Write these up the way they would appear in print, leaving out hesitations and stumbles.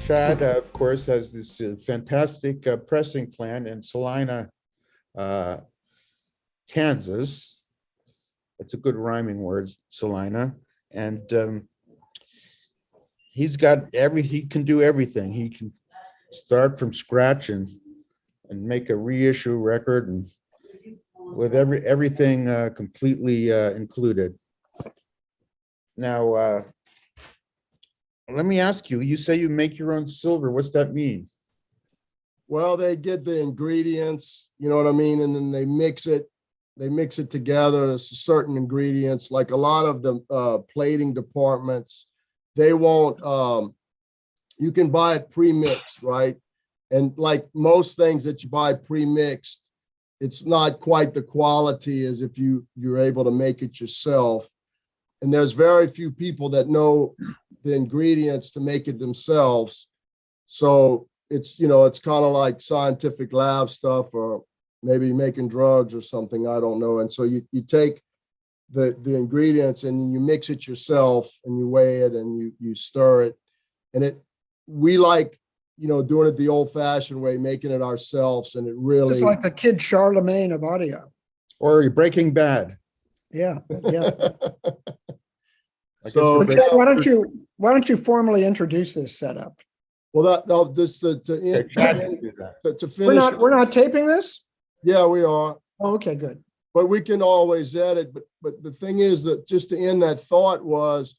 Chad, of course, has this fantastic pressing plant in Salina, Kansas. That's a good rhyming word, Salina. And he can do everything. He can start from scratch and make a reissue record, and with everything completely included. Now, let me ask you, you say you make your own silver. What's that mean? Well, they get the ingredients, you know what I mean? And then they mix it together. It's certain ingredients, like a lot of the plating departments, they won't, you can buy it pre-mixed, right? And like most things that you buy pre-mixed, it's not quite the quality as if you're able to make it yourself. And there's very few people that know the ingredients to make it themselves. So it's, you know, it's kind of like scientific lab stuff, or maybe making drugs or something, I don't know. And so you take the ingredients and you mix it yourself, and you weigh it, and you stir it. And we like, you know, doing it the old fashioned way, making it ourselves. And it really, it's like the kid Charlemagne of audio. Or Breaking Bad. Yeah. So Chad, why don't you formally introduce this setup? well, to finish. We're not taping this? Yeah, we are. Oh, okay, good. But we can always edit. But the thing is that, just to end that thought, was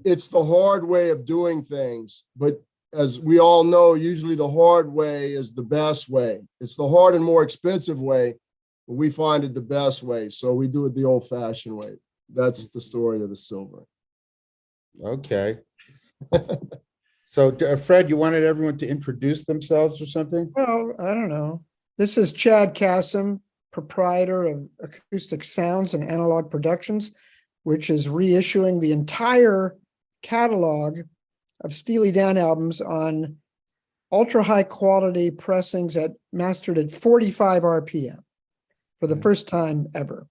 it's the hard way of doing things. But as we all know, usually the hard way is the best way. It's the hard and more expensive way, but we find it the best way. So we do it the old fashioned way. That's the story of the silver. Okay. So Fred, you wanted everyone to introduce themselves or something? Well, I don't know. This is Chad Kassem, proprietor of Acoustic Sounds and Analogue Productions, which is reissuing the entire catalog of Steely Dan albums on ultra high quality pressings mastered at 45 RPM for the first time ever.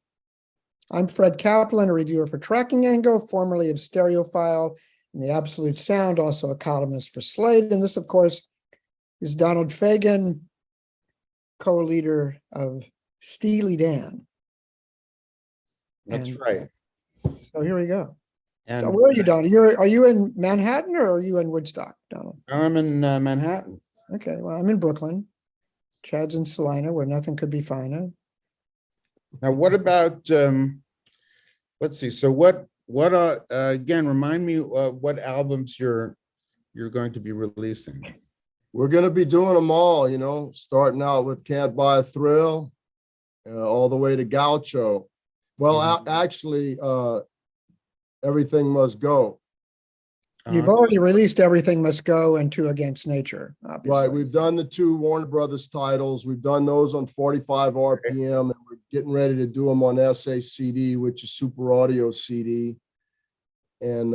I'm Fred Kaplan, a reviewer for Tracking Angle, formerly of Stereophile and The Absolute Sound, also a columnist for Slate. And this, of course, is Donald Fagen, co-leader of Steely Dan. That's right. So here we go. And so where are you, Donald? Are you in Manhattan or are you in Woodstock, Donald? I'm in Manhattan. Okay, well, I'm in Brooklyn. Chad's in Salina, where nothing could be finer. Now, what about, let's see, so what again, remind me what albums you're going to be releasing. We're going to be doing them all, you know, starting out with Can't Buy a Thrill, all the way to Gaucho. Well, actually, Everything Must Go. You've already released Everything Must Go and Two Against Nature, obviously. Right. We've done the two Warner Brothers titles. We've done those on 45 RPM, and we're getting ready to do them on SACD, which is Super Audio CD. And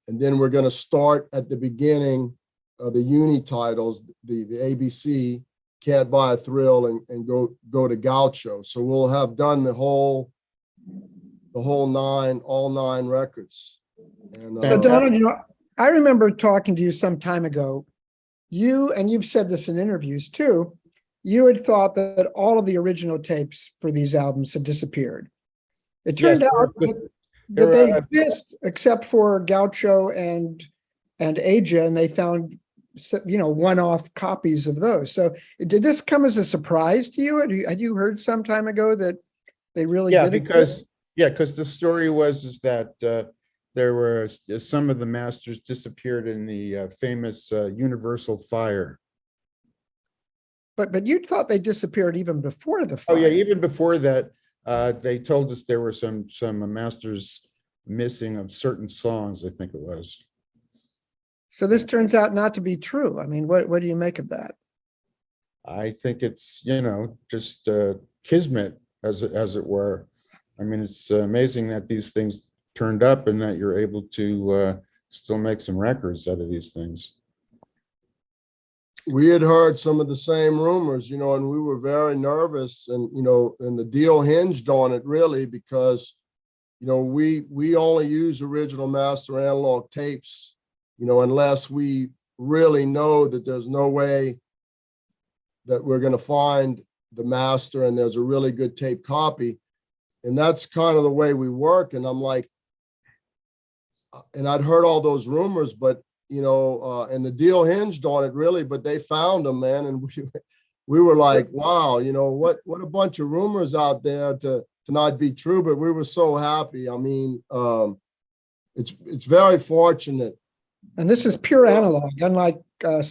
then we're going to start at the beginning of the uni titles, the ABC, Can't Buy a Thrill, and go to Gaucho. So we'll have done the whole nine, all 9 records. And, so Donald, you know, I remember talking to you some time ago. You've said this in interviews too, you had thought that all of the original tapes for these albums had disappeared. It turned out that they exist, except for Gaucho and Aja, and they found, you know, one-off copies of those. So did this come as a surprise to you? Had you heard some time ago that they really did exist? Because the story is that there were some of the masters disappeared in the famous Universal fire. But you thought they disappeared even before the fire. Oh yeah, even before that, they told us there were some masters missing of certain songs, I think it was. So this turns out not to be true. I mean, what do you make of that? I think it's, you know, just kismet, as it were. I mean, it's amazing that these things turned up and that you're able to still make some records out of these things. We had heard some of the same rumors, you know, and we were very nervous, and, you know, and the deal hinged on it really because, you know, we only use original master analog tapes, you know, unless we really know that there's no way that we're going to find the master and there's a really good tape copy. And that's kind of the way we work. And I'm like, and I'd heard all those rumors, but and the deal hinged on it really, but they found them, man. And we were like, wow, what a bunch of rumors out there to not be true, but we were so happy. I mean, it's very fortunate. And this is pure analog, unlike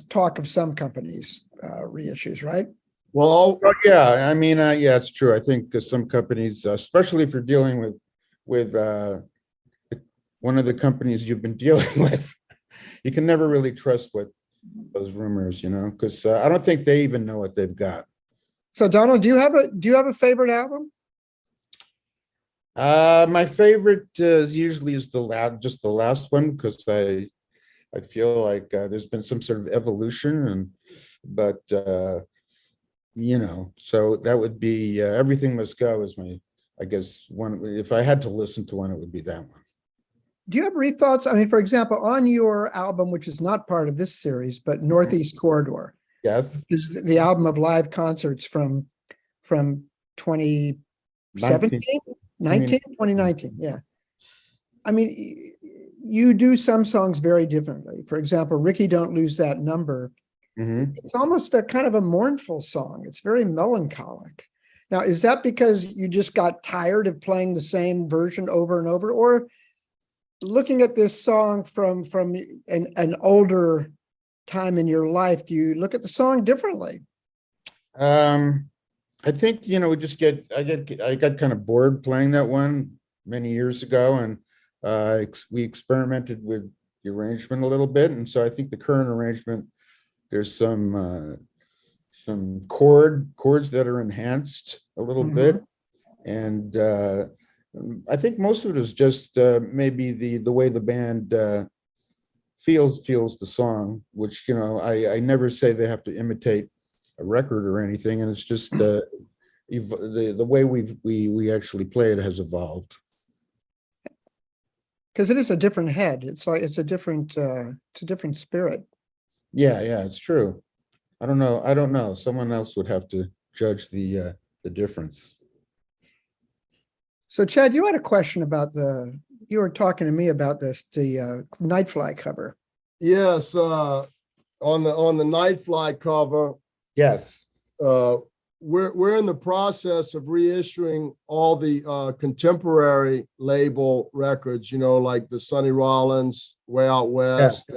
talk of some companies reissues, right? Well, yeah, I mean, yeah, it's true. I think some companies, especially if you're dealing with one of the companies you've been dealing with, you can never really trust what those rumors, because I don't think they even know what they've got. So, Donald, do you have a favorite album? My favorite usually is just the last one, because I feel like there's been some sort of evolution, but so that would be Everything Must Go is my, I guess, one. If I had to listen to one, it would be that one. Do you have any thoughts? I mean, for example, on your album, which is not part of this series, but Northeast Corridor. Yes. Is the album of live concerts from 2017, 2019. Yeah. I mean, you do some songs very differently. For example, Ricky Don't Lose That Number. Mm-hmm. It's almost a kind of a mournful song. It's very melancholic. Now, is that because you just got tired of playing the same version over and over, or looking at this song from an older time in your life, do you look at the song differently? I think, I got kind of bored playing that one many years ago, and we experimented with the arrangement a little bit. And so I think the current arrangement, there's some chords that are enhanced a little bit. And I think most of it is just maybe the way the band feels the song, which, I never say they have to imitate a record or anything. And it's just the way we actually play it has evolved. Because it is a different head. It's a different spirit. Yeah, it's true. I don't know. Someone else would have to judge the difference. So, Chad, you had a question about you were talking to me about the Nightfly cover. Yes, on the Nightfly cover. Yes. We're in the process of reissuing all the contemporary label records, like the Sonny Rollins, Way Out West,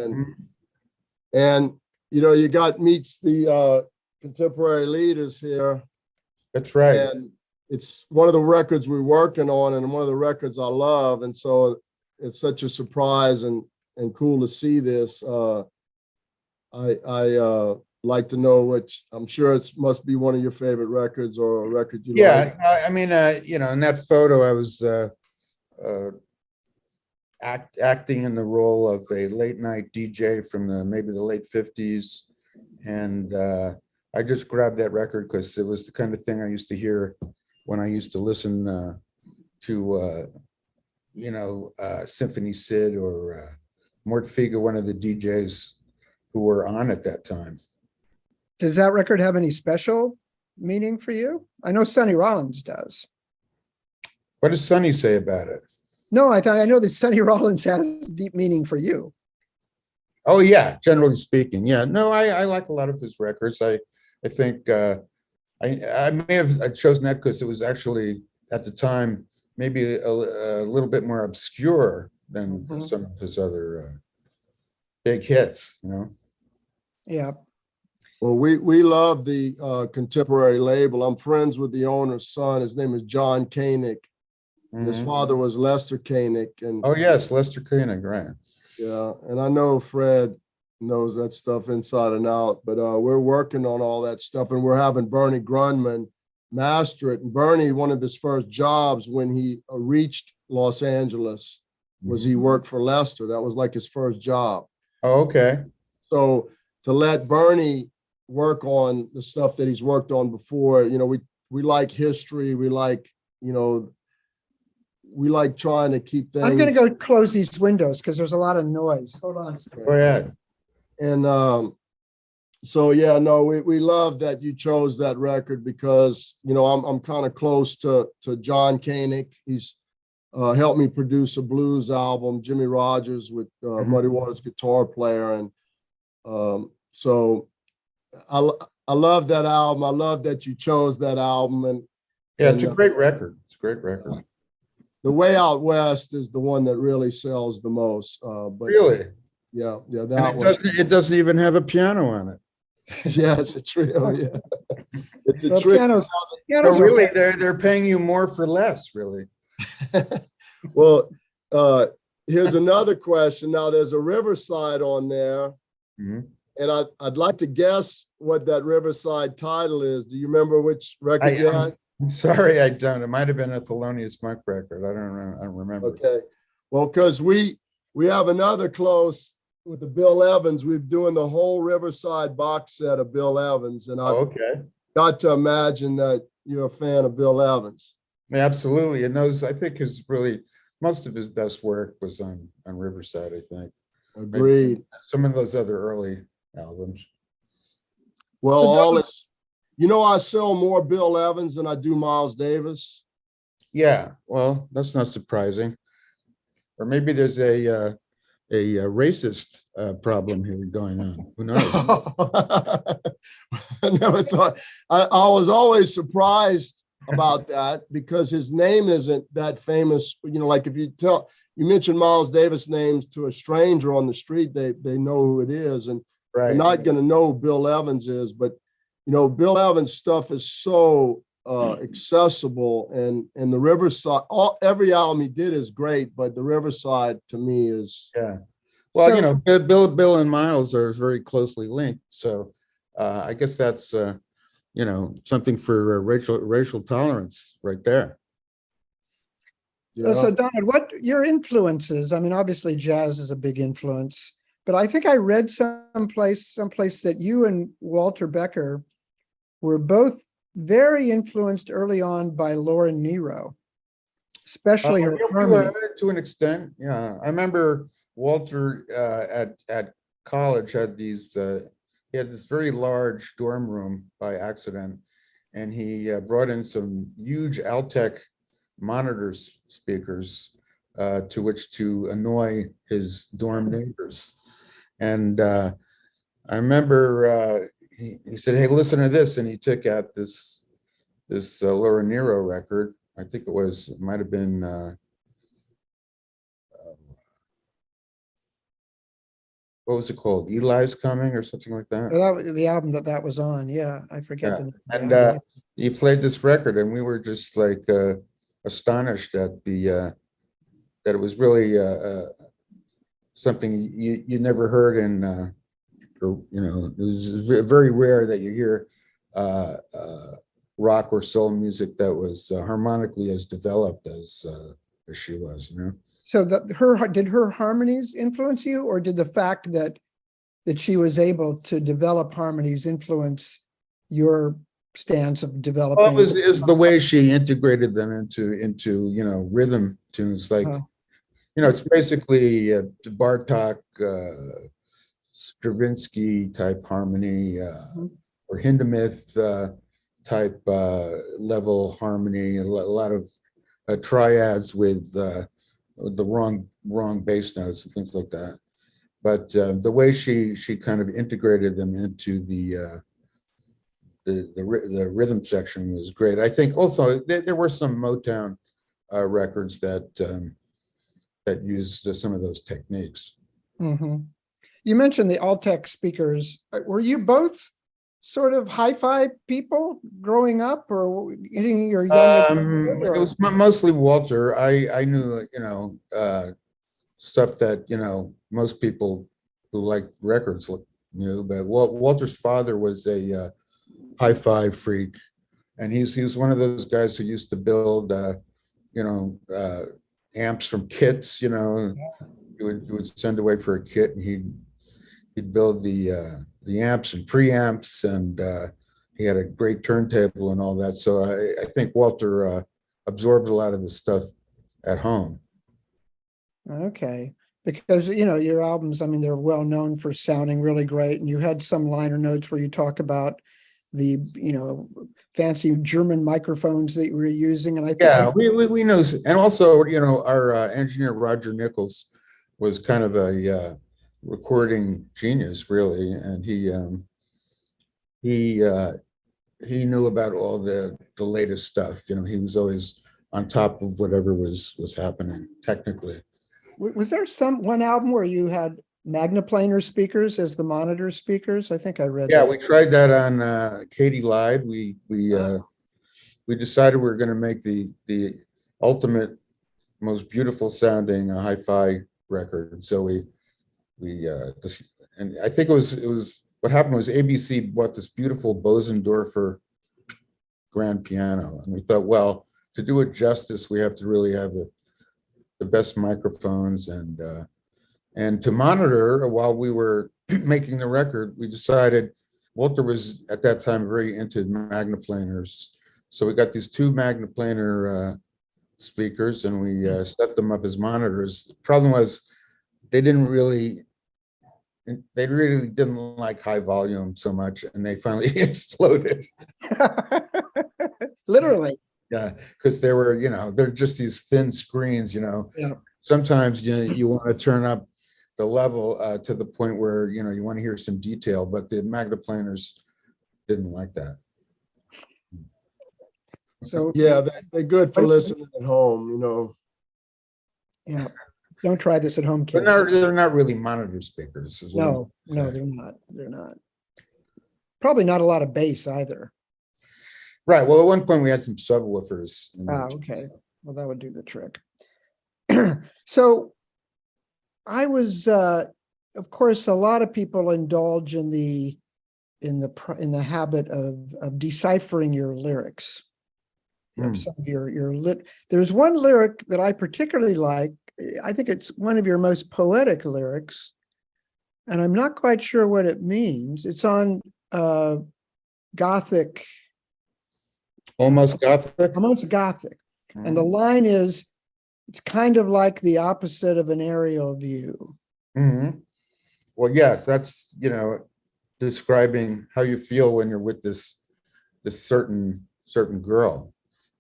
and you got Meets the Contemporary Leaders here. That's right. And it's one of the records we're working on, and one of the records I love, and so it's such a surprise and cool to see this. I like to know which. I'm sure it must be one of your favorite records, or a record you like. Yeah, I mean, in that photo, I was acting in the role of a late night DJ from maybe the late 50s, and I just grabbed that record because it was the kind of thing I used to hear when I used to listen to Symphony Sid or Mort Figa, one of the DJs who were on at that time. Does that record have any special meaning for you? I know Sonny Rollins does. What does Sonny say about it? No, I know that Sonny Rollins has deep meaning for you. Oh yeah, generally speaking, yeah. No, I like a lot of his records. I think I may have chosen that because it was actually at the time maybe a little bit more obscure than some of his other big hits. Yeah. Well, we love the contemporary label. I'm friends with the owner's son. His name is John Koenig. And his father was Lester Koenig. And oh yes, Lester Koenig, right? Yeah, and I know Fred knows that stuff inside and out. But we're working on all that stuff, and we're having Bernie Grundman master it. And Bernie, one of his first jobs when he reached Los Angeles was he worked for Lester. That was like his first job. Oh, okay. So to let Bernie work on the stuff that he's worked on before, we like history. We like, we like trying to keep things. I'm going to go close these windows because there's a lot of noise. Hold on. Go ahead. And so yeah, no, we love that you chose that record because I'm kind of close to John Koenig. He's helped me produce a blues album, Jimmy Rogers with Muddy Waters guitar player, and so I love that album. I love that you chose that album, and yeah, it's a great record. It's a great record. The Way Out West is the one that really sells the most. But Really? yeah, And that one. it doesn't even have a piano on it. Yeah, it's a trio. Yeah, it's a Well, trio. pianos So are really, they're paying you more for less, really. Well, here's another question. Now, there's a Riverside on there, Mhm. and I'd like to guess what that Riverside title is. Do you remember which record you had? I'm sorry, I don't. It might have been a Thelonious Monk record. I don't remember. Okay. Well, because we have another close with the Bill Evans. We're doing the whole Riverside box set of Bill Evans, and I've Okay. got to imagine that you're a fan of Bill Evans. Yeah, absolutely. And those, I think, most of his best work was on Riverside, I think. Agreed. Some of those other early albums. Well, So I sell more Bill Evans than I do Miles Davis. Yeah, well, that's not surprising. Or maybe there's a racist problem here going on. Who knows? I never thought. I was always surprised about that because his name isn't that famous. Like if you mention Miles Davis names to a stranger on the street, they know who it is, and they're not going to know who Bill Evans is. But Bill Evans stuff is so accessible, and the Riverside, every album he did is great, but the Riverside to me is Well, Bill and Miles are very closely linked, so I guess that's something for racial tolerance right there. So Donald, what your influences? I mean, obviously jazz is a big influence, but I think I read someplace that you and Walter Becker were both very influenced early on by Laura Nyro, especially her harmony. To an extent, yeah. I remember Walter at college had these. He had this very large dorm room by accident, and he brought in some huge Altec monitor speakers to which to annoy his dorm neighbors. And I remember he said, "Hey, listen to this," and he took out this Laura Nyro record. I think it might have been what was it called? Eli's Coming or something like that. Well, that was the album that was on. Yeah, I forget the name. And he played this record, and we were just like astonished at that it was really something you never heard in. It was very rare that you hear rock or soul music that was harmonically as developed as she was. So did her harmonies influence you, or did the fact that she was able to develop harmonies influence your stance of developing? Well, it was the way she integrated them into rhythm tunes. Like it's basically Bartok, Stravinsky type harmony, or Hindemith type level harmony, a lot of triads with the wrong bass notes and things like that. But the way she kind of integrated them into the rhythm section was great. I think also there were some Motown records that used some of those techniques. Mm-hmm. You mentioned the Altec speakers. Were you both sort of hi-fi people growing up, or getting your young? It was mostly Walter. I knew stuff that most people who like records knew, but Walter's father was a hi-fi freak, and he was one of those guys who used to build amps from kits. He would send away for a kit, and he'd build the amps and preamps, and he had a great turntable and all that. So I think Walter absorbed a lot of the stuff at home. Okay. because, your albums, I mean, they're well known for sounding really great. And you had some liner notes where you talk about the, fancy German microphones that you were using. And I think, Yeah, we know, and also, our engineer Roger Nichols was kind of a recording genius, really, and he knew about all the latest stuff. He was always on top of whatever was happening technically. was there one album where you had magnaplanar speakers as the monitor speakers? I think I read Yeah, that. we tried that on Katie Lied. We decided we were going to make the ultimate, most beautiful sounding hi-fi record. So and I think it was what happened was ABC bought this beautiful Bosendorfer grand piano, and we thought, well, to do it justice, we have to really have the best microphones, and to monitor while we were making the record, we decided Walter was at that time very into magnaplaners. So we got these two magnaplanar speakers, and we set them up as monitors. The problem was they really didn't like high volume so much, and they finally exploded. Literally. Yeah, because they're just these thin screens. Yeah. Sometimes you want to turn up the level to the point where you want to hear some detail, but the magnaplaners didn't like that. So Yeah, they're good for listening at home, yeah, don't try this at home, kids. They're not really monitor speakers. No, they're not. They're not. Probably not a lot of bass either. Right. Well, at one point we had some subwoofers. Okay. Well, that would do the trick. So I was, of course, a lot of people indulge in the habit of deciphering your lyrics. Some of your there's one lyric that I particularly like. I think it's one of your most poetic lyrics, and I'm not quite sure what it means. It's on Gothic. Almost Gothic. Almost Gothic. And the line is, it's kind of like the opposite of an aerial view. Mm-hmm. Well, yes, that's, describing how you feel when you're with this certain girl,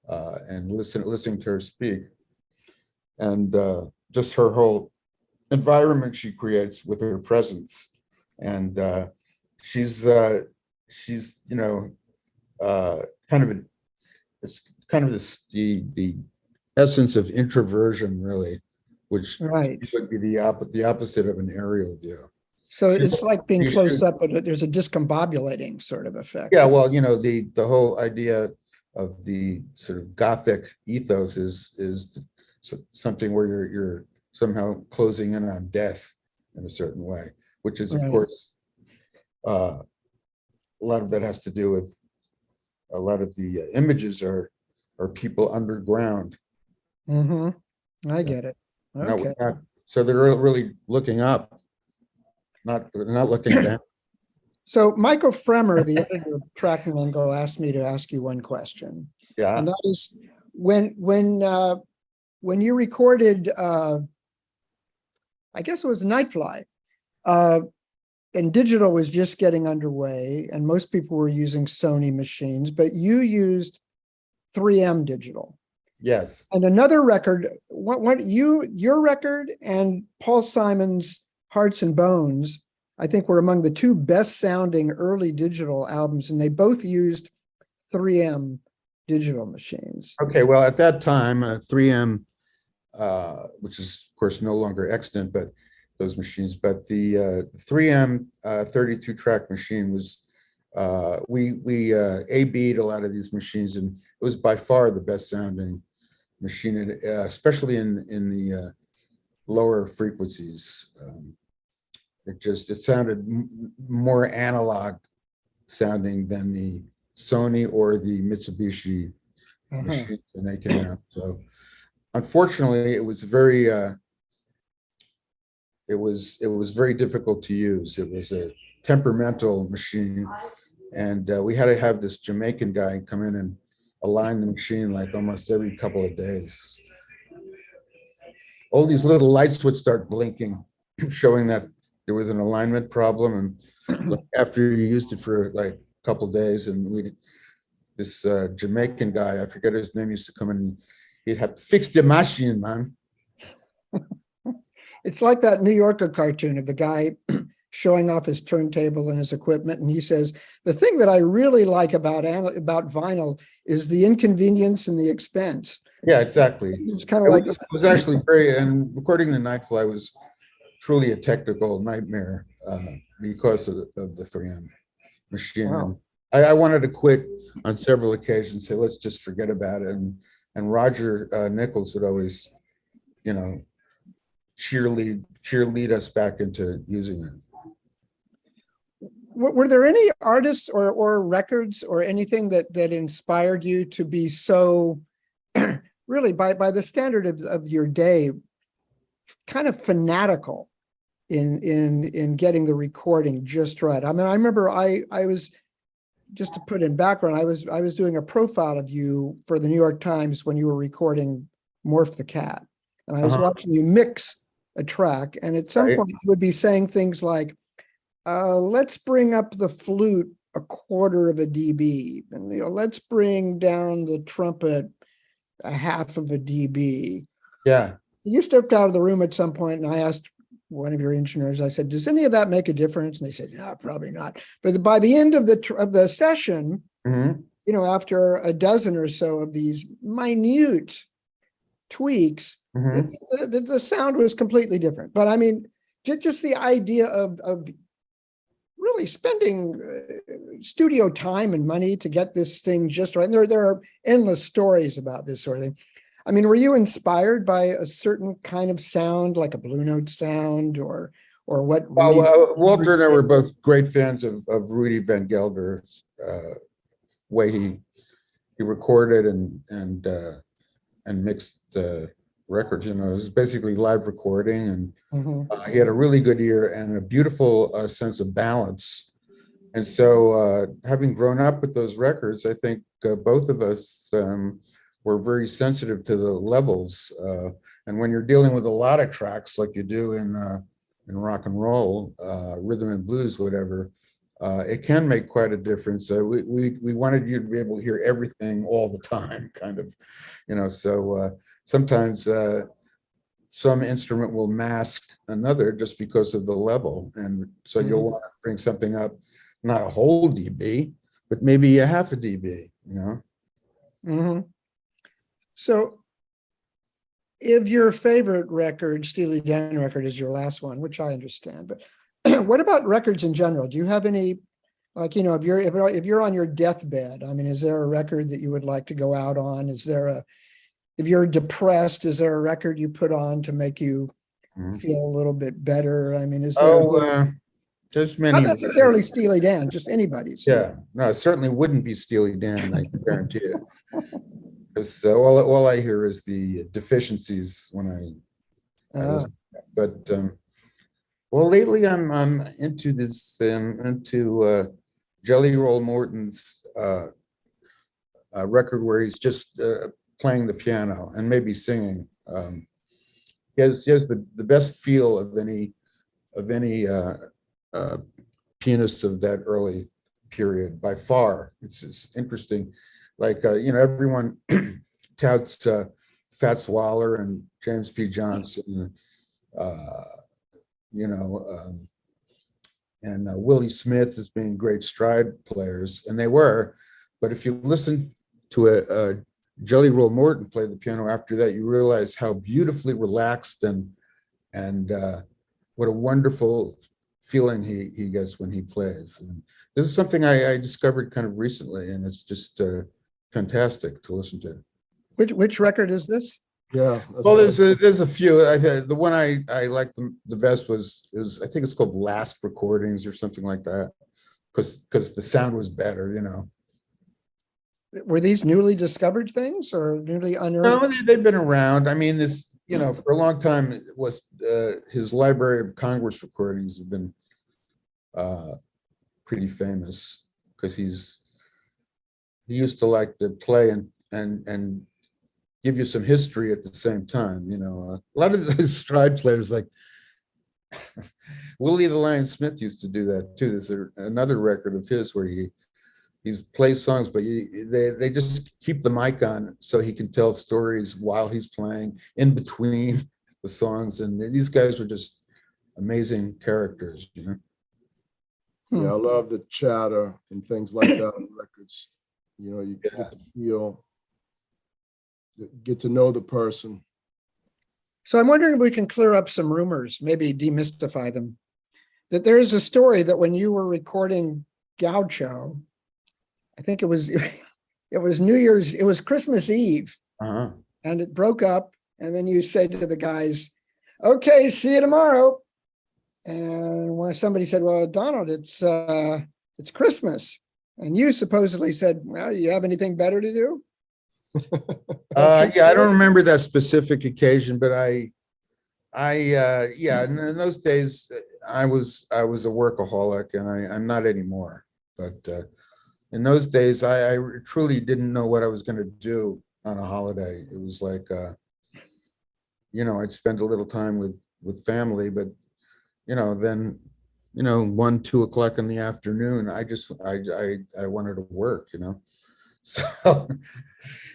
and listening to her speak, and just her whole environment she creates with her presence. And she's it's kind of the essence of introversion, really, which Right. would be the opposite of an aerial view. So it's like being close up, but there's a discombobulating sort of effect. Yeah, well, the whole idea of the sort of Gothic ethos is something where you're somehow closing in on death in a certain way, which is, of course, a lot of that has to do with a lot of the images are people underground. Mm-hmm. I get it. Okay. So they're really looking up, not looking down. So Michael Fremer, the editor of Track and Lingo, asked me to ask you one question. Yeah. And that is, when you recorded, I guess it was Nightfly, and digital was just getting underway, and most people were using Sony machines, but you used 3M digital. Yes. And another record, your record and Paul Simon's Hearts and Bones, I think, were among the two best sounding early digital albums, and they both used 3M digital machines. Okay, well, at that time, 3M, which is of course no longer extant, but those machines, but the 3M 32 track machine was, we A-B'd a lot of these machines, and it was by far the best sounding machine, especially in the lower frequencies. It sounded more analog sounding than the Sony or the Mitsubishi machines when they came out. So unfortunately, it was very difficult to use. It was a temperamental machine, and we had to have this Jamaican guy come in and align the machine like almost every couple of days. all these little lights would start blinking, showing that there was an alignment problem. And like, after you used it for like a couple of days, and this Jamaican guy, I forget his name, used to come in. He'd have to fix the machine, man. It's like that New Yorker cartoon of the guy showing off his turntable and his equipment. And he says, the thing that I really like about vinyl is the inconvenience and the expense. Yeah, exactly. It's kind of like, It was actually very, and recording the Nightfly was truly a technical nightmare because of the 3M machine. Wow. And I wanted to quit on several occasions, say, let's just forget about it. And Roger Nichols would always, you know, cheerlead us back into using it. were there any artists or records or anything that inspired you to be so really by the standard of your day, kind of fanatical in getting the recording just right? I mean, I remember I was, just to put in background, I was doing a profile of you for the New York Times when you were recording Morph the Cat. And I was watching you mix a track. And at some point you would be saying things like, let's bring up the flute a quarter of a dB. And, you know, let's bring down the trumpet a half of a dB. Yeah. You stepped out of the room at some point, and I asked one of your engineers, I said, does any of that make a difference? And they said, no, probably not. But by the end of the session, you know, after a dozen or so of these minute tweaks, the sound was completely different. But I mean, just the idea of really spending studio time and money to get this thing just right. And there are endless stories about this sort of thing. I mean, were you inspired by a certain kind of sound, like a Blue Note sound, or what? Walter and I were both great fans of Rudy Van Gelder's way he recorded and mixed records. You know, it was basically live recording, and he had a really good ear and a beautiful sense of balance. And so, having grown up with those records, I think both of us were very sensitive to the levels. And when you're dealing with a lot of tracks, like you do in rock and roll, rhythm and blues, whatever, it can make quite a difference. We wanted you to be able to hear everything all the time, kind of, you know. So sometimes some instrument will mask another just because of the level, and so you'll want to bring something up, not a whole dB, but maybe a half a dB, you know. So if your favorite record, Steely Dan record, is your last one, which I understand, but what about records in general? Do you have any, like, you know, if you're on your deathbed, I mean, is there a record that you would like to go out on? Is there if you're depressed, is there a record you put on to make you feel a little bit better? I mean, is there? There's many. Not necessarily Steely Dan, just anybody's. Yeah, no, it certainly wouldn't be Steely Dan, I can guarantee it. Because all I hear is the deficiencies when I listen. But well, lately I'm into this into Jelly Roll Morton's record where he's just playing the piano and maybe singing. He has the best feel of any pianist of that early period by far. It's interesting. Like, you know, everyone touts Fats Waller and James P. Johnson, you know, and Willie Smith as being great stride players, and they were. But if you listen to a Jelly Roll Morton play the piano after that, you realize how beautifully relaxed and what a wonderful feeling he gets when he plays. And this is something I discovered kind of recently, and it's just fantastic to listen to. Which record is this? Yeah. Well, there's a few. The one I liked the best was I think it's called Last Recordings or something like that, because the sound was better, you know. Were these newly discovered things or newly unearthed? No, they've been around. I mean, this, you know, for a long time, it was his Library of Congress recordings have been pretty famous because he used to like to play and give you some history at the same time. A lot of those stride players, like Willie the Lion Smith, used to do that too. There's another record of his where he plays songs, but they just keep the mic on so he can tell stories while he's playing in between the songs. And these guys were just amazing characters. Yeah, I love the chatter and things like that on records. You get to feel, get to know the person. So I'm wondering if we can clear up some rumors, maybe demystify them. That there is a story that when you were recording Gaucho, I think it was New Year's, it was Christmas Eve, Uh-huh. and it broke up. And then you said to the guys, "Okay, see you tomorrow." And when somebody said, "Well, Donald, it's Christmas," and you supposedly said, "Well, you have anything better to do?" Yeah, I don't remember that specific occasion, but yeah, in those days I was a workaholic, and I'm not anymore. But in those days, I truly didn't know what I was going to do on a holiday. It was like, I'd spend a little time with family, but then 1, 2 o'clock in the afternoon, I wanted to work. So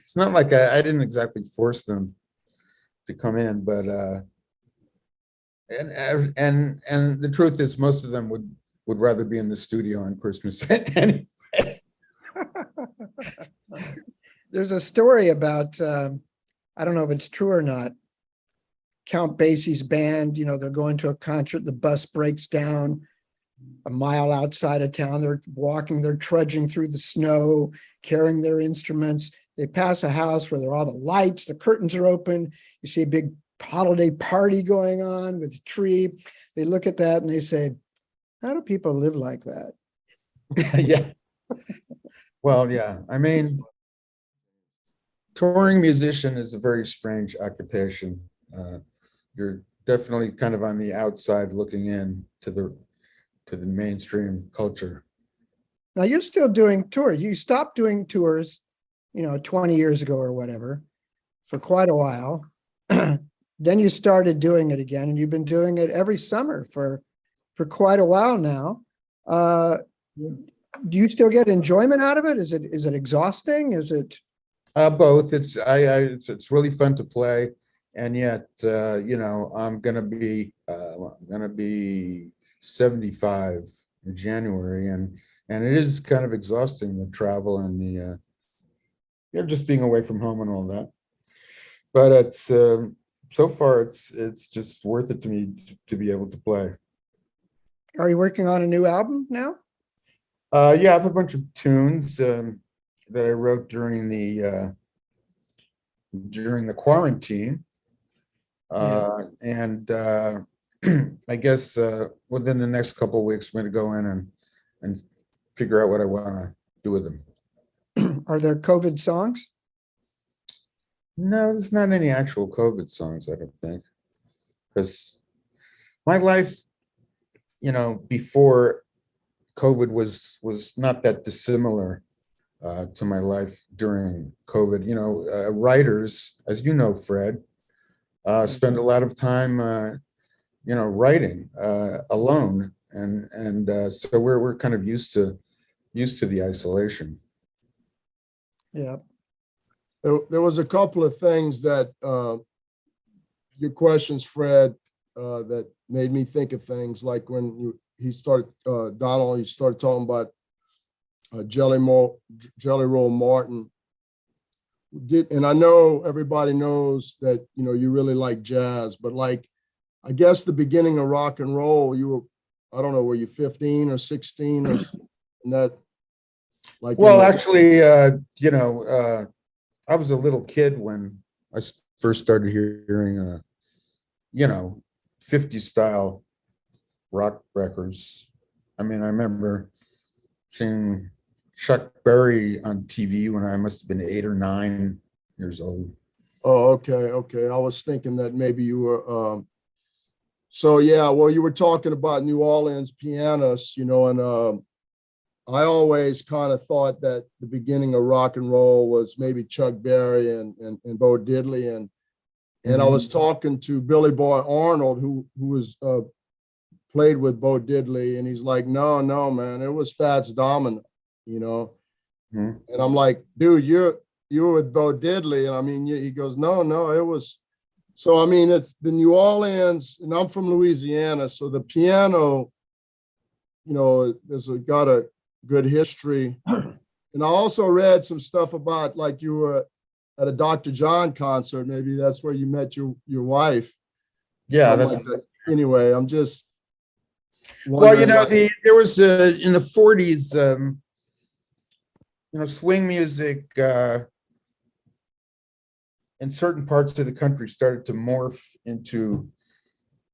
it's not like I didn't exactly force them to come in, but and the truth is, most of them would rather be in the studio on Christmas anyway. There's a story about, I don't know if it's true or not, Count Basie's band, they're going to a concert, the bus breaks down a mile outside of town. They're walking, they're trudging through the snow, carrying their instruments. They pass a house where there are all the lights, the curtains are open. You see a big holiday party going on with a tree. They look at that and they say, "How do people live like that?" Yeah. Well, yeah. I mean, touring musician is a very strange occupation. You're definitely kind of on the outside looking in to the mainstream culture. Now you're still doing tours. You stopped doing tours, 20 years ago or whatever, for quite a while. Then you started doing it again, and you've been doing it every summer for quite a while now. Do you still get enjoyment out of it? Is it exhausting? Is it? Both. It's really fun to play, and yet I'm gonna be 75 in January, and it is kind of exhausting, the travel and the just being away from home and all that. But it's so far it's just worth it to me to be able to play. Are you working on a new album now? Yeah, I have a bunch of tunes that I wrote during the quarantine, and I guess within the next couple of weeks, I'm going to go in and figure out what I want to do with them. Are there COVID songs? No, there's not any actual COVID songs, I don't think, because my life, before COVID was not that dissimilar to my life during COVID. Writers, as you know, Fred, spend a lot of time, writing alone, and so we're kind of used to the isolation. Yeah. There was a couple of things that your questions, Fred, that made me think of things like when Donald, you started talking about Jelly Roll Morton. And I know everybody knows that, you really like jazz, but like, I guess the beginning of rock and roll, you were, I don't know, were you 15 or 16 or that? Like, well, actually, I was a little kid when I first started hearing, 50s style rock records. I mean, I remember seeing Chuck Berry on TV when I must have been 8 or 9 years old. Oh, okay. I was thinking that maybe you were. So yeah, well, you were talking about New Orleans pianists, and I always kind of thought that the beginning of rock and roll was maybe Chuck Berry and Bo Diddley. And I was talking to Billy Boy Arnold, who was played with Bo Diddley, and he's like, no, man, it was Fats Domino, you know. And I'm like, dude, you were with Bo Diddley, and I mean, he goes, no, it was. So I mean, it's the New Orleans, and I'm from Louisiana, so the piano, you know, got a good history. And I also read some stuff about, like, you were at a Dr. John concert. Maybe that's where you met your wife. Yeah, that's like that. Anyway, I'm just well, you know, wondering, there was in the 40s, you know, swing music in certain parts of the country started to morph into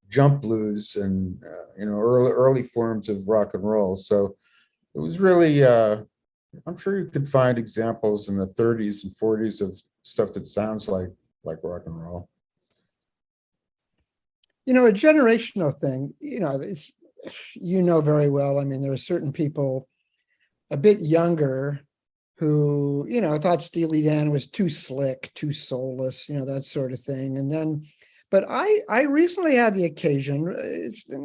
jump blues and you know, early forms of rock and roll. So it was really I'm sure you could find examples in the 30s and 40s of stuff that sounds like rock and roll. You know, a generational thing, you know, it's, you know very well, I mean, there are certain people a bit younger who, you know, thought Steely Dan was too slick, too soulless, you know, that sort of thing. And then, but I recently had the occasion,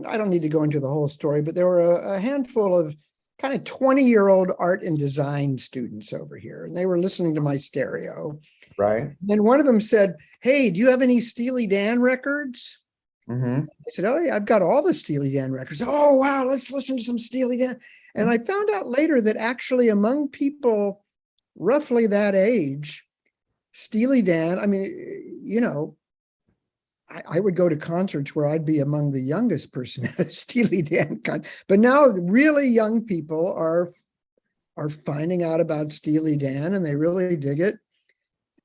I don't need to go into the whole story, but there were a handful of kind of 20-year-old art and design students over here, and they were listening to my stereo. Right. Then one of them said, hey, do you have any Steely Dan records? I said, oh, yeah, I've got all the Steely Dan records. Oh, wow, let's listen to some Steely Dan. And I found out later that actually among people roughly that age, Steely Dan, I mean, you know, I would go to concerts where I'd be among the youngest person at a Steely Dan concert. But now really young people are finding out about Steely Dan and they really dig it.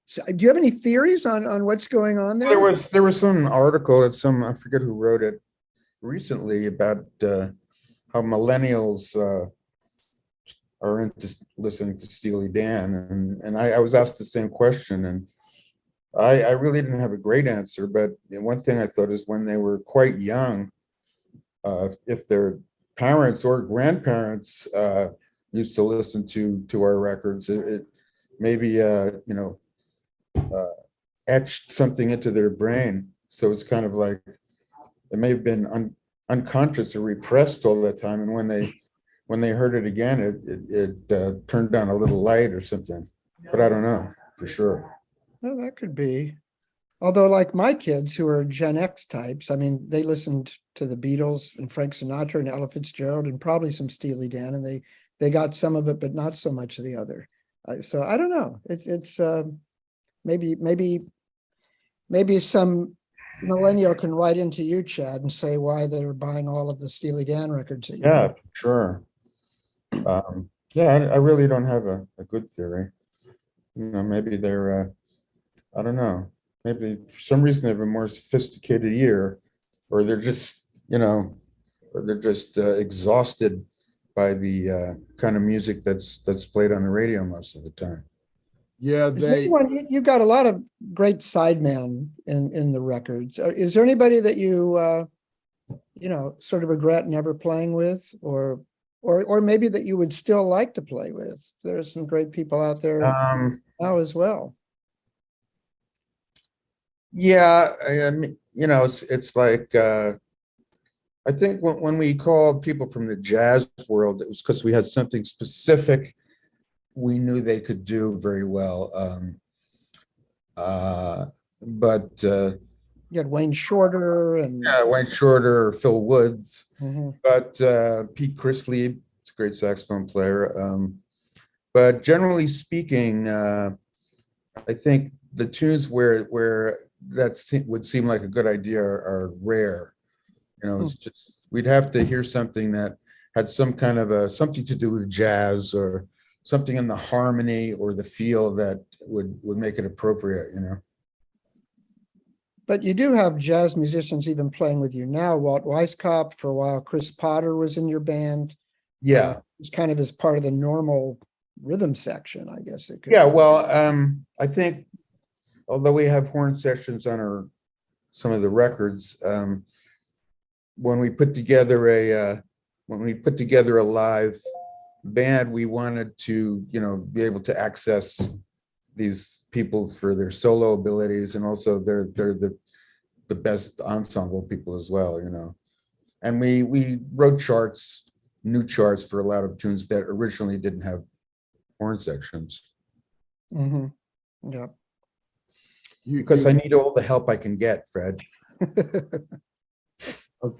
So, do you have any theories on what's going on there? There was some article that I forget who wrote it recently about how millennials are into listening to Steely Dan, and I was asked the same question, and I really didn't have a great answer. But one thing I thought is when they were quite young, if their parents or grandparents used to listen to our records, it maybe you know, etched something into their brain. So it's kind of like it may have been unconscious or repressed all that time, and when they heard it again, it turned down a little light or something. But I don't know for sure. Well, that could be. Although, like my kids who are Gen X types, I mean, they listened to the Beatles and Frank Sinatra and Ella Fitzgerald and probably some Steely Dan, and they got some of it, but not so much of the other. So I don't know. It's maybe some millennial can write into you, Chad, and say why they're buying all of the Steely Dan records. That Yeah, sure. Yeah, I really don't have a good theory. You know, maybe they're I don't know. Maybe for some reason they have a more sophisticated ear, or they're just, you know, or they're just exhausted by the kind of music that's played on the radio most of the time. yeah, you've got a lot of great sidemen in the records. Is there anybody that you you know, sort of regret never playing with, or maybe that you would still like to play with? There's some great people out there now as well. Yeah, I mean, you know, it's like I think when we called people from the jazz world, it was because we had something specific we knew they could do very well. But You had Wayne Shorter and yeah, Wayne Shorter or Phil Woods, Mhm. but Pete Chrisley is a great saxophone player. But generally speaking, I think the tunes where that would seem like a good idea are rare. You know, it's just we'd have to hear something that had some kind of something to do with jazz or something in the harmony or the feel that would make it appropriate, you know. But you do have jazz musicians even playing with you now. Walt Weiskopf, for a while, Chris Potter was in your band. Yeah. It's kind of as part of the normal rhythm section, I guess it could. Yeah, well, I think although we have horn sections on some of the records, when we put together a live band, we wanted to, be able to access these people for their solo abilities, and also they're the best ensemble people as well. And we wrote new charts for a lot of tunes that originally didn't have horn sections. Mhm. Yeah. Because I need all the help I can get, Fred.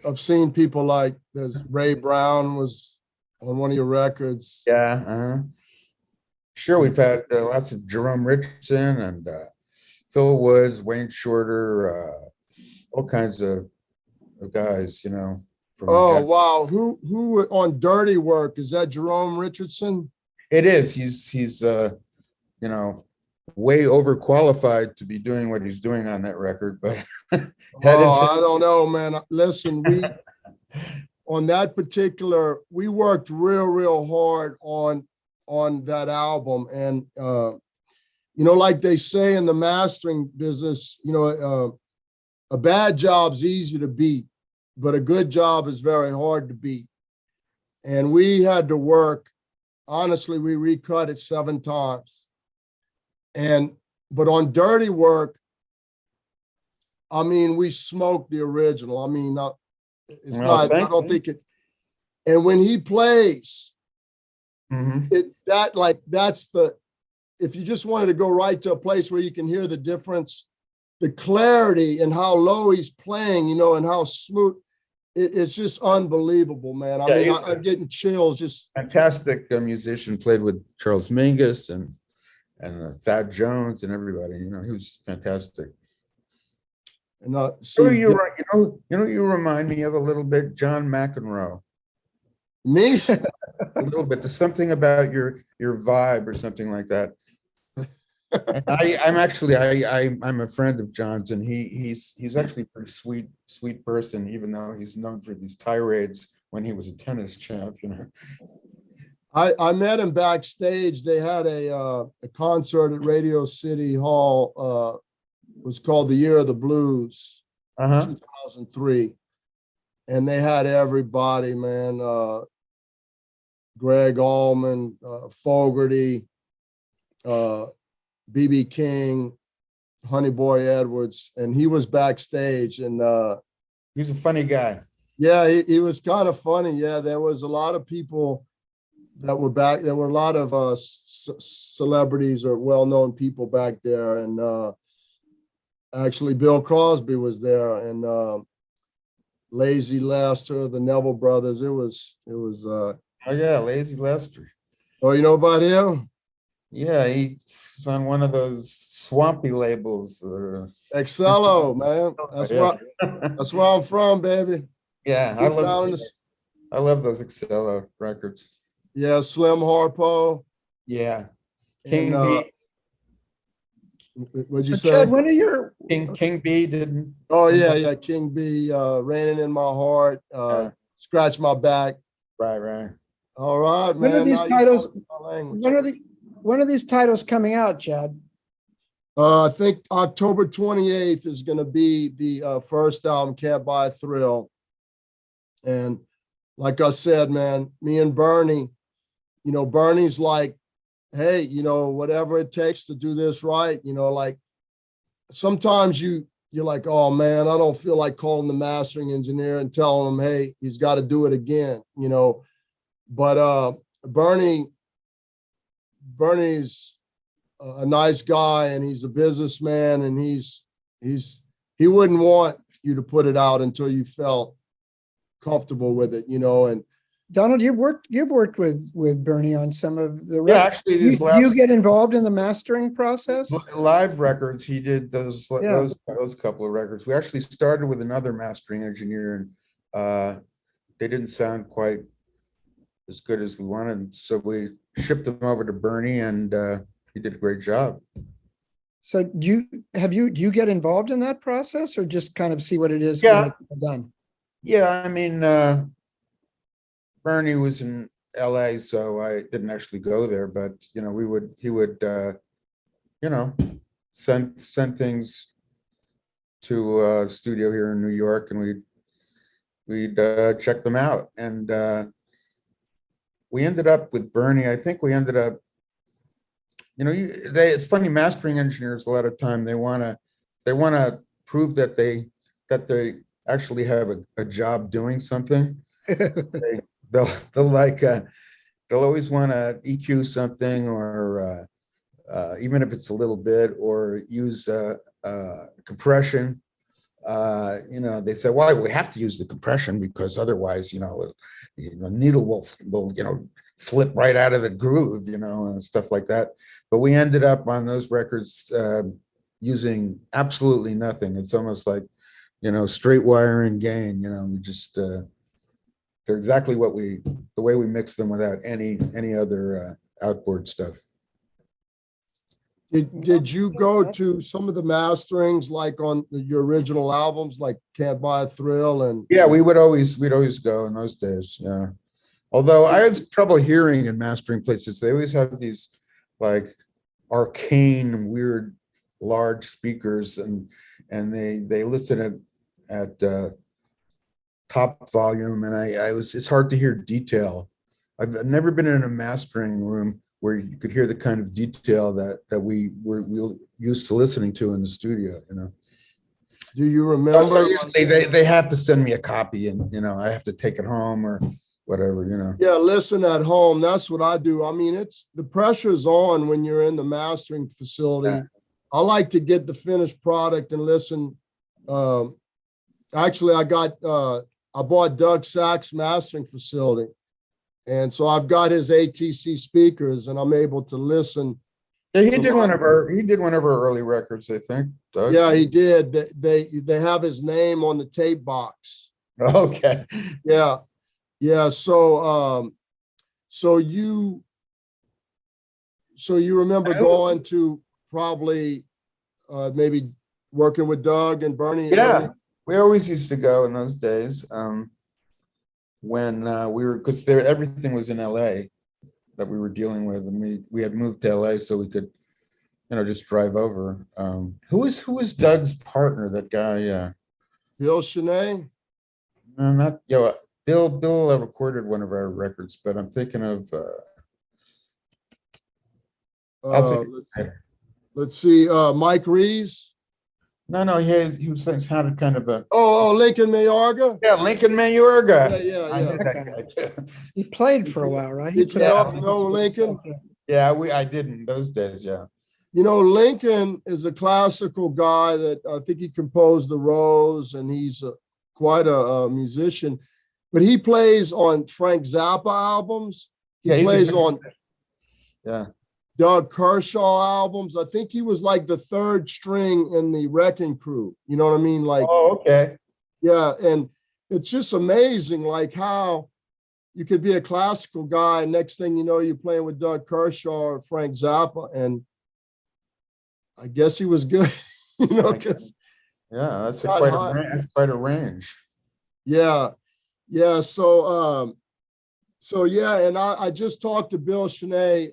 I've seen people like there's Ray Brown was on one of your records. Yeah. Sure, we've had lots of Jerome Richardson and Phil Woods, Wayne Shorter, all kinds of guys, from Oh, wow. Who on Dirty Work? Is that Jerome Richardson? It is. He's way overqualified to be doing what he's doing on that record, but I don't know, man. Listen, on that particular, we worked real hard on that album. And like they say in the mastering business, a bad job's easy to beat, but a good job is very hard to beat. And we had to work, honestly, we recut it 7 times. But on Dirty Work, I mean, we smoked the original. I mean, it's not, I don't think it, and when he plays, that's if you just wanted to go right to a place where you can hear the difference, the clarity and how low he's playing, and how smooth, it's just unbelievable, man. I mean, I'm getting chills. Just fantastic musician, played with Charles Mingus and Thad Jones and everybody. He was fantastic. And you remind me of a little bit, John McEnroe. Me? A little bit. There's something about your vibe or something like that. And I'm a friend of John's, and he's actually a pretty sweet person, even though he's known for these tirades when he was a tennis champ. I met him backstage. They had a concert at Radio City Hall. It was called the Year of the Blues, 2003. And they had everybody, man. Greg Allman, Fogerty, B.B. King, Honey Boy Edwards, and he was backstage. And he's a funny guy. Yeah, he was kind of funny. Yeah, there was a lot of people that were back. There were a lot of celebrities or well-known people back there, and actually Bill Crosby was there, and Lazy Lester, the Neville Brothers. It was. Oh yeah, Lazy Lester. Oh, you know about him? Yeah, he's on one of those swampy labels. Excello, man. That's where I'm from, baby. Yeah, I love those Excello records. Yeah, Slim Harpo. Yeah, King B. What'd you say? Chad, when are your King B didn't? Oh yeah, King B. Raining in My Heart. Scratch My Back. Right. All right, man. When are these titles? When are these titles coming out, Chad? I think October 28th is going to be the first album, Can't Buy a Thrill. And like I said, man, me and Bernie, Bernie's like, hey, whatever it takes to do this right, like sometimes you're like, oh man, I don't feel like calling the mastering engineer and telling him, hey, he's got to do it again, but Bernie's a nice guy, and he's a businessman, and he wouldn't want you to put it out until you felt comfortable with it, and Donald, you've worked with Bernie on some of the records. Yeah, actually, do you get involved in the mastering process? Live records, he did those couple of records. We actually started with another mastering engineer, and they didn't sound quite as good as we wanted, so we shipped them over to Bernie, and he did a great job. So do you get involved in that process, or just kind of see what it is when it's done? Yeah, I mean, Bernie was in LA, so I didn't actually go there, but he would send things to a studio here in New York, and we'd check them out, and we ended up with Bernie. I think we ended up, it's funny, mastering engineers, a lot of time, they want to prove that they actually have a job doing something. They'll like, they'll always want to EQ something, or even if it's a little bit, or use compression. They say, well, we have to use the compression because otherwise, the needle will flip right out of the groove, and stuff like that. But we ended up on those records using absolutely nothing. It's almost like, straight wire and gain. We just they're exactly the way we mix them without any other outboard stuff. Did you go to some of the masterings like on your original albums, like Can't Buy a Thrill? And yeah, we'd always go in those days. Yeah. Although I have trouble hearing in mastering places, they always have these like arcane, weird, large speakers, and they listen at top volume, and it's hard to hear detail. I've never been in a mastering room where you could hear the kind of detail that we were used to listening to in the studio. Do you remember? So they have to send me a copy, and I have to take it home or whatever. Yeah, listen at home. That's what I do. I mean, the pressure's on when you're in the mastering facility. Yeah. I like to get the finished product and listen. Actually, I bought Doug Sack's mastering facility, and so I've got his ATC speakers, and I'm able to listen. Yeah, he did one of our early records, I think. Doug. Yeah, he did. They have his name on the tape box. Okay. Yeah. Yeah, so you remember going to probably maybe working with Doug and Bernie? Yeah, we always used to go in those days when we were, because everything was in LA that we were dealing with, and we had moved to LA so we could just drive over. Who was Doug's partner? That guy? Bill Cheney? No, not Bill recorded one of our records, but I'm thinking of. Let's see, Mike Rees. No, he was sounded kind of a. Oh, Lincoln Mayorga. Yeah, Lincoln Mayorga. Yeah. He played for a while, right? Did you know Lincoln? Yeah, I did in those days. Yeah. Lincoln is a classical guy that I think he composed the Rose, and he's quite a musician. But he plays on Frank Zappa albums. He plays on Doug Kershaw albums. I think he was like the third string in the Wrecking Crew. You know what I mean? Like, oh, okay. Yeah, and it's just amazing, like how you could be a classical guy, and next thing you know, you're playing with Doug Kershaw or Frank Zappa, and I guess he was good, because that's quite a range. Yeah. Yeah, so and I just talked to Bill Cheney.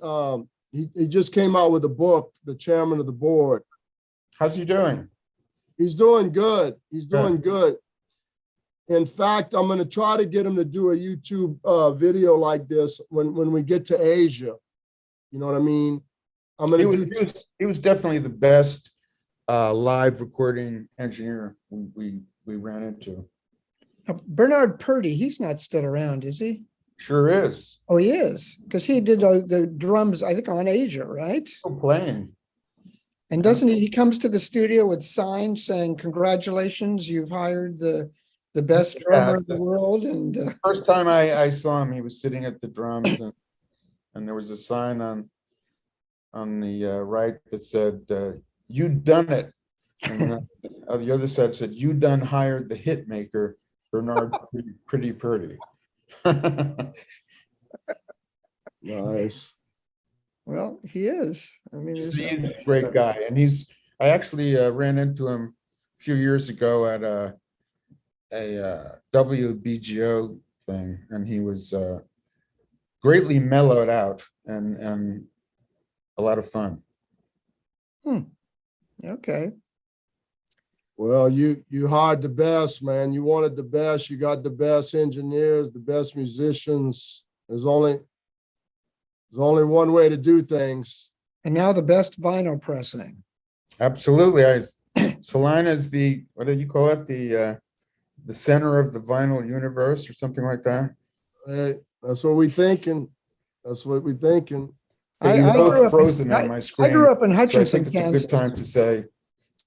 He just came out with a book, the chairman of the board. How's he doing? He's doing good. He's doing good. In fact, I'm going to try to get him to do a YouTube video like this when we get to Asia. You know what I mean? He was definitely the best live recording engineer we ran into. Bernard Purdy, he's not still around, is he? Sure is. Oh, he is, because he did the drums, I think, on Asia, right? Still playing. And doesn't he comes to the studio with signs saying, "Congratulations, you've hired the best drummer in the world." And first time I saw him, he was sitting at the drums, and there was a sign on the right that said, "You done it." And the other side said, "You done hired the hit maker, Bernard Pretty Purdy." Nice. Well, he is. I mean, he's a great guy, and I actually ran into him a few years ago at a WBGO thing, and he was greatly mellowed out and a lot of fun. Okay. Well, you hired the best, man. You wanted the best. You got the best engineers, the best musicians. There's only There's only one way to do things. And now the best vinyl pressing. Absolutely. Salina is the, what do you call it? The center of the vinyl universe or something like that. Hey, that's what we thinking. That's what we thinking. You're grew both up- frozen on my I screen. grew up in So I Hutchinson, think it's a Kansas. good time to say I grew up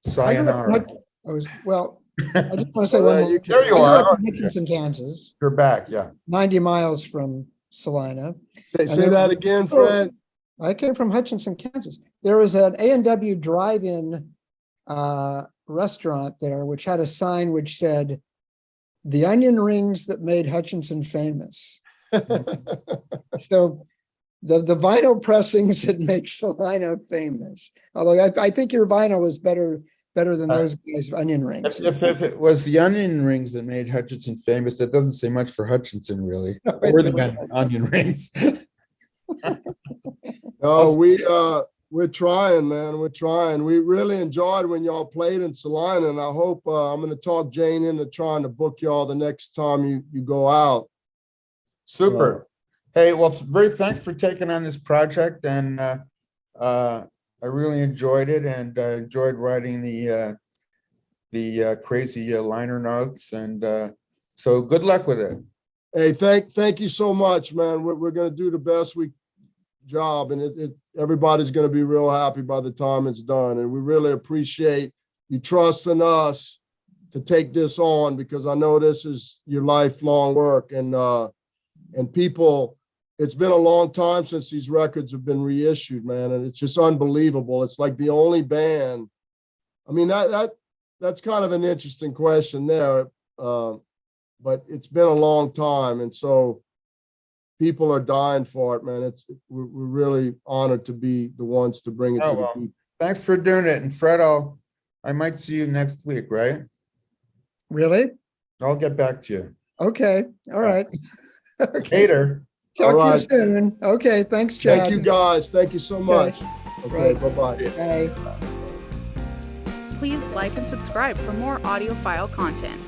in sayonara. Well, I just want to say All one right, more. you can- There you I grew are. up in Hutchinson, Kansas, You're back, yeah. 90 miles from Salina. Say that again, Fred. I came from Hutchinson, Kansas. There was an A&W drive-in restaurant there, which had a sign which said, "The onion rings that made Hutchinson famous." So the vinyl pressings that make Salina famous. Although I think your vinyl was better than those guys' onion rings. If it was the onion rings that made Hutchinson famous, that doesn't say much for Hutchinson, really. No, it Or the really doesn't. onion rings. No, we're trying, man. We're trying. We really enjoyed when y'all played in Salina, and I hope I'm going to talk Jane into trying to book y'all the next time you go out. Super. Hey, well, very thanks for taking on this project, and I really enjoyed it, and enjoyed writing the crazy liner notes, and so good luck with it. Hey, thank you so much, man. We're going to do the best job, and everybody's going to be real happy by the time it's done. And we really appreciate you trusting us to take this on, because I know this is your lifelong work, and people, it's been a long time since these records have been reissued, man. And it's just unbelievable. It's like the only band. I mean, that's kind of an interesting question there. But it's been a long time. And so people are dying for it, man. We're really honored to be the ones to bring it to the people. Thanks for doing it. And Fred, I might see you next week, right? Really? I'll get back to you. Okay. All right. Okay. Later. Talk All to you right. soon. Okay. Thanks, Chad. Thank you, guys. Thank you so much. Okay, Right. bye-bye. Bye. Please like and subscribe for more audiophile content.